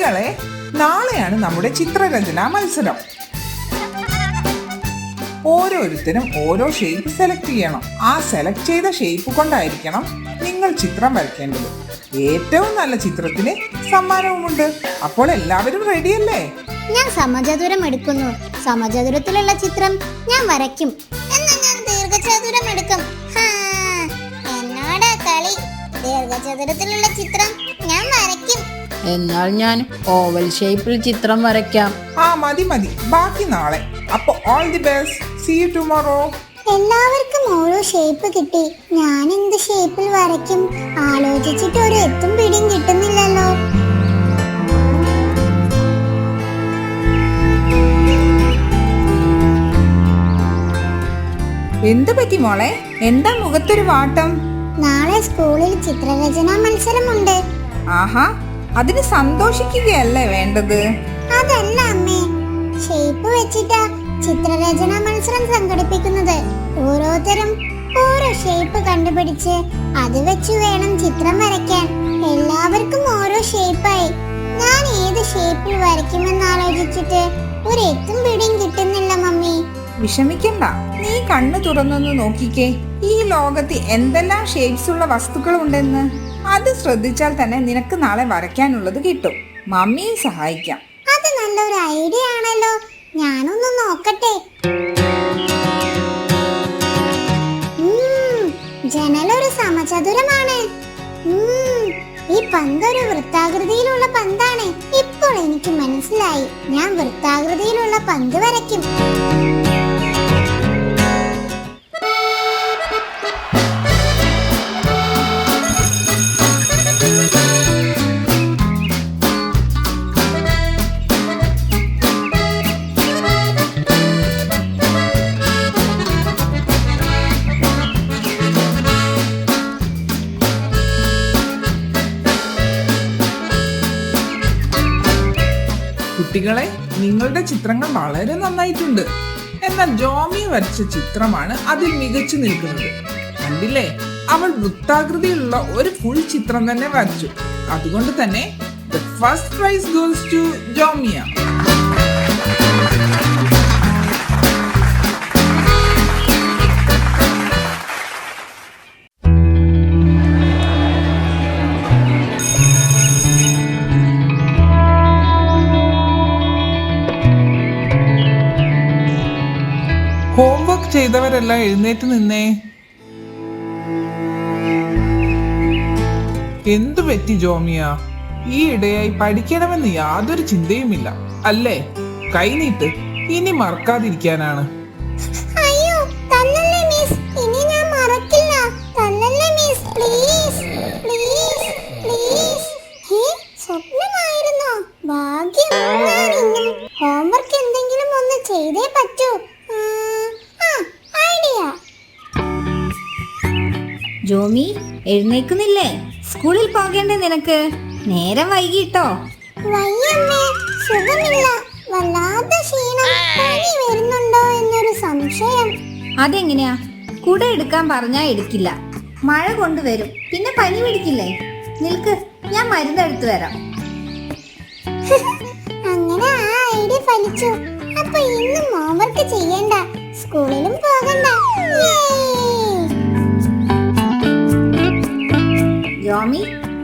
കുട്ടികളെ, നാളെയാണ് നമ്മുടെ ചിത്രരചനാ മത്സരം. ഓരോരുത്തരും ഓരോ ഷേപ്പ് സെലക്ട് ചെയ്യണം. ആ സെലക്ട് ചെയ്ത ഷേപ്പ് കൊണ്ടായിരിക്കണം നിങ്ങൾ ചിത്രം വരയ്ക്കേണ്ടത്. ഏറ്റവും നല്ല ചിത്രത്തിന് സമ്മാനവുമുണ്ട്. അപ്പോൾ എല്ലാവരും റെഡിയല്ലേ? ഞാൻ സമചതുരം എടുക്കുന്നു. സമചതുരത്തിലുള്ള ചിത്രം ഞാൻ വരയ്ക്കും. എന്നാ ഞാൻ ദീർഘചതുരം എടുക്കും. എന്നോടാ കളി. ദീർഘചതുരത്തിലുള്ള ചിത്രം ഞാൻ വരയ്ക്കും. എന്നാൽ ഞാൻ ഓവൽ ഷേപ്പിൽ ചിത്രം വരയ്ക്കാം. മതി ബാക്കി നാളെ. അപ്പൊ all the best. See you tomorrow. എല്ലാവർക്കും ഓരോ ഷേപ്പ് കിട്ടി. ഞാൻ എന്ത് ഷേപ്പിൽ വരയ്ക്കും? ആലോചിച്ചിട്ട് ഒരു എത്തും പിടിയും കിട്ടുന്നില്ലല്ലോ. എന്തു പറ്റി മോളെ? എന്താ മുഖത്തൊരു വാട്ടം? നാളെ സ്കൂളിൽ ചിത്രരചനാ മത്സരമുണ്ട്. ആഹാ, അതിന് സന്തോഷിക്കുകയല്ലേ വേണ്ടത്? അതല്ല അമ്മേ, ഷേപ്പ് വെച്ചിട്ടാ ചിത്രരചനാ മത്സരം സംഘടിപ്പിക്കുന്നത്. ഓരോരുത്തരും ഓരോ ഷേപ്പ് കണ്ടുപിടിച്ച് അത് വെച്ച് വേണം ചിത്രം വരയ്ക്കാൻ. എല്ലാവർക്കും ഓരോ ഷേപ്പായി. ഞാൻ ഏത് ഷേപ്പിൽ വരയ്ക്കുമെന്ന് ആലോചിച്ചിട്ട് ഒരു എത്തും പിടിയും കിട്ടുന്നില്ല മമ്മി. വിഷമിക്കണ്ട, നീ കണ്ണു തുറന്നൊന്ന് നോക്കിക്കേ. ഈ ലോകത്ത് എന്തെല്ലാം ഷേപ്സ് ഉള്ള വസ്തുക്കളുണ്ടെന്ന്. അത് ശ്രദ്ധിച്ചാൽ തന്നെ നിനക്ക് നാളെ വരയ്ക്കാനുള്ളത് കിട്ടും. മമ്മിയെ സഹായിക്കാം. അത് നല്ലൊരു ഐഡിയ ആണല്ലോ. ഞാനൊന്ന് നോക്കട്ടെ. ജനലൊരു സമചതുരമാണ്. ഈ പന്തൊരു വൃത്താകൃതിയിലുള്ള പന്താണ്. ഇപ്പോൾ എനിക്ക് മനസ്സിലായി. ഞാൻ വൃത്താകൃതിയിലുള്ള പന്ത് വരയ്ക്കും. കുട്ടികളെ, നിങ്ങളുടെ ചിത്രങ്ങൾ വളരെ നന്നായിട്ടുണ്ട്. എന്നാൽ ജോമി വരച്ച ചിത്രമാണ് അതിൽ മികച്ചു നിൽക്കുന്നത്. കണ്ടില്ലേ, അവൾ വൃത്താകൃതിയിലുള്ള ഒരു ഫുൾ ചിത്രം തന്നെ വരച്ചു. അതുകൊണ്ട് തന്നെ the first prize goes to Jomiya. Homework ചെയ്തവരെല്ലാം എഴുന്നേറ്റ് നിന്നേ. എന്തു പറ്റി ജോമിയ? ഈ ഇടയായി പഠിക്കണമെന്ന് യാതൊരു ചിന്തയുമില്ല അല്ലേ? കൈനീട്ട്, ഇനി മറക്കാതിരിക്കാനാണ്. അയ്യോ, തന്നല്ലേ മിസ്. ഇനി ഞാൻ മറക്കില്ല. തന്നല്ലേ മിസ്. Please please please. സ്വപ്നമായിരുന്നോ? ഭാഗ്യം. ഞാൻ ഇന്നും ഹോംവർക്ക് എന്തെങ്കിലും ഒന്ന് ചെയ്തേ പറ്റൂ. ഐഡിയ. ജോമി, എഴുന്നേക്കുന്നില്ലേ? സ്കൂളിൽ പോകേണ്ടേ നിനക്ക്? നേരം വൈകിട്ടോ? വയ്യമ്മേ, സുഖമില്ല. വല്ലാതെ ക്ഷീണം. പനി വരുന്നുണ്ടോ എന്നൊരു സംശയം. അതെങ്ങനെയാ? കുട എടുക്കാൻ പറഞ്ഞാ എടുക്കില്ല. മഴ കൊണ്ടുവരും, പിന്നെ പനി പിടിക്കില്ലേ? നിൽക്ക്, ഞാൻ മരുന്നെടുത്തു വരാം. അങ്ങനെ ആ ഐഡിയ ഫലിച്ചു. അപ്പൊ ഇന്നും ഹോംവർക്ക് ചെയ്യണ്ട, സ്കൂളിലും പോകണ്ട. ജോമി,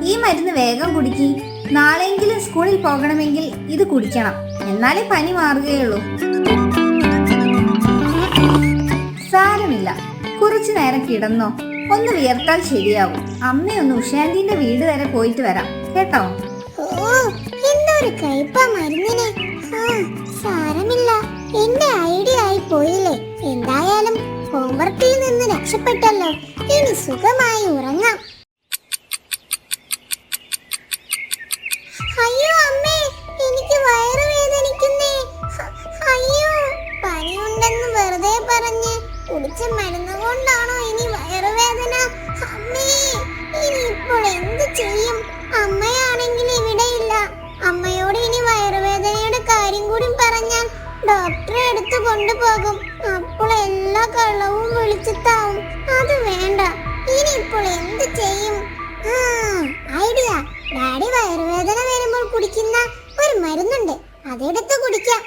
ഈ മരുന്ന് വേഗം കുടിക്ക്. നാളെയെങ്കിലും സ്കൂളിൽ പോകണമെങ്കിൽ ഇത് കുടിക്കണം. എന്നാലേ പനി മാറുകയുള്ളൂ. സാരമില്ല, കുറച്ചു നേരം കിടന്നോ. ഒന്ന് വിയർത്താൽ ശരിയാവും. അമ്മയൊന്ന് ഉഷാന്റിന്റെ വീട് വരെ പോയിട്ട് വരാം കേട്ടോ. എന്തൊരു കയ്പാ മരുന്നിന്. സാരമില്ല, എന്റെ ഐഡിയ ആയി പോയില്ലേ. എന്തായാലും ഹോംവർക്കിൽ നിന്ന് രക്ഷപ്പെട്ടല്ലോ. ഇനി സുഖമായി ഉറങ്ങാം. അയ്യോ അമ്മേ, എനിക്ക് വയറുവേദനിക്കുന്നേ. അയ്യോ, പനിയുണ്ടെന്ന് വെറുതെ പറഞ്ഞ് കുടിച്ച മരുന്ന് കൊണ്ടാണോ ഇനി വയറുവേദന? അമ്മേ, ഇനി ഇപ്പോൾ എന്ത് ചെയ്യും? അമ്മയാണെങ്കിൽ ഇവിടെയില്ല. അമ്മയോട് ഇനി വയറുവേദനയുടെ കാര്യം കൂടി പറഞ്ഞാൽ ഡോക്ടറെ അടുത്ത് കൊണ്ടുപോകും. അപ്പോൾ എല്ലാ കള്ളവും വിളിച്ചിട്ടാവും. അത് വേണ്ട. ഇനി ഇപ്പോൾ എന്ത് ചെയ്യും? ഐഡിയ. ഡാഡി വയറുവേദന വരുമ്പോൾ കുടിക്കുന്ന ഒരു മരുന്നുണ്ട്, അതെടുത്ത് കുടിക്കാം.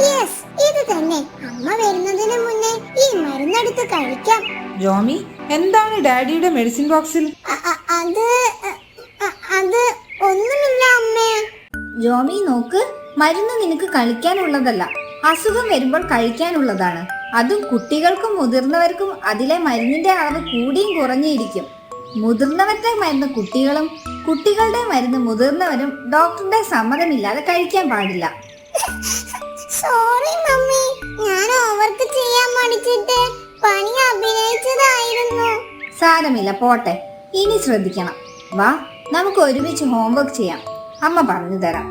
യെസ്, ഇത് തന്നെ. അമ്മ വരുന്നതിന് മുന്നേ ഈ മരുന്നെടുത്ത് കഴിക്കാം. ജോമി, എന്താണ് ഡാഡിയുടെ മെഡിസിൻ ബോക്സിൽ? അത് ഒന്നുമില്ല അമ്മേ. ജോമി നോക്ക്, മരുന്ന് നിനക്ക് കളിക്കാനുള്ളതല്ല, അസുഖം വരുമ്പോൾ കഴിക്കാനുള്ളതാണ്. അതും കുട്ടികൾക്കും മുതിർന്നവർക്കും അതിലെ മരുന്നിന്റെ അളവ് കൂടിയും കുറഞ്ഞിരിക്കും. മുതിർന്നവരുടെ മരുന്ന് കുട്ടികളും കുട്ടികളുടെ മരുന്ന് മുതിർന്നവരും ഡോക്ടറുടെ സമ്മതമില്ലാതെ കഴിക്കാൻ പാടില്ല. സോറി മമ്മി, ഞാൻ ഓവർക്ക് ചെയ്യാൻ മടിച്ചിട്ട് പണി അഭിനയിച്ചതായിരുന്നു. സാരമില്ല, പോട്ടെ. ഇനി ശ്രദ്ധിക്കണം. വാ, നമുക്ക് ഒരുമിച്ച് ഹോംവർക്ക് ചെയ്യാം. അമ്മ പറഞ്ഞു തരാം.